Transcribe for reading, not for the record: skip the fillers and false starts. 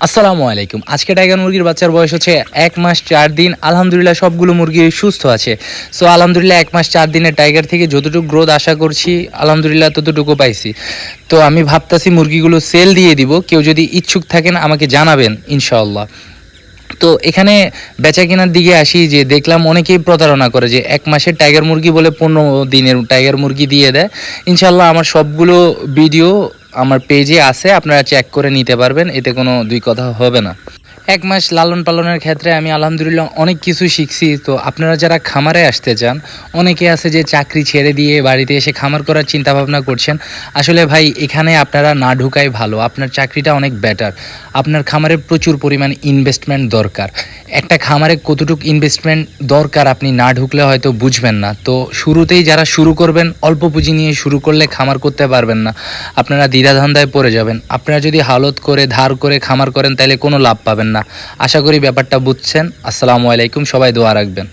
আসসালামু আলাইকুম। আজকে টাইগার মুরগির বাচ্চার বয়স হচ্ছে 1 মাস 4 দিন। আলহামদুলিল্লাহ সবগুলো মুরগি সুস্থ আছে। সো আলহামদুলিল্লাহ 1 মাস 4 দিনের টাইগার থেকে যতটুকু গ্রোথ আশা করছি আলহামদুলিল্লাহ ততটুকু পাইছি। তো আমি ভাবতাছি মুরগিগুলো সেল দিয়ে দিব। কেউ যদি ইচ্ছুক থাকেন আমাকে জানাবেন ইনশাআল্লাহ। তো এখানে বেচা কেনার দিকে আসি যে দেখলাম অনেকেই প্রতারণা করে যে 1 মাসের টাইগার মুরগি বলে 15 দিনের টাইগার মুরগি দিয়ে দেয়। ইনশাআল্লাহ আমার সবগুলো ভিডিও আমার পেজে আছে, আপনারা চেক করে নিতে পারবেন, এতে কোনো দুই কথা হবে না। 1 মাস লালন পালনের ক্ষেত্রে আমি আলহামদুলিল্লাহ অনেক কিছু শিখছি। তো আপনারা যারা খামারে আসতে চান, অনেকে আছে যে চাকরি ছেড়ে দিয়ে বাড়িতে এসে খামার করার চিন্তা ভাবনা করছেন। আসলে ভাই এখানে আপনারা না ঢুকাই ভালো, আপনার চাকরিটা অনেক বেটার। আপনার খামারে প্রচুর পরিমাণ ইনভেস্টমেন্ট দরকার। একটা খামারে কতটুকু ইনভেস্টমেন্ট দরকার আপনি না ঢুকলে হয়তো বুঝবেন না। তো শুরুতেই যারা শুরু করবেন অল্প পুঁজি নিয়ে শুরু করলে খামার করতে পারবেন না, আপনারা দ্বিধাদ্বন্দ্বে পড়ে যাবেন। আপনারা যদি হালত করে ধার করে খামার করেন তাহলে কোনো লাভ পাবেন না। আশা করি ব্যাপারটা বুঝছেন। আসসালামু আলাইকুম, সবাই দোয়া রাখবেন।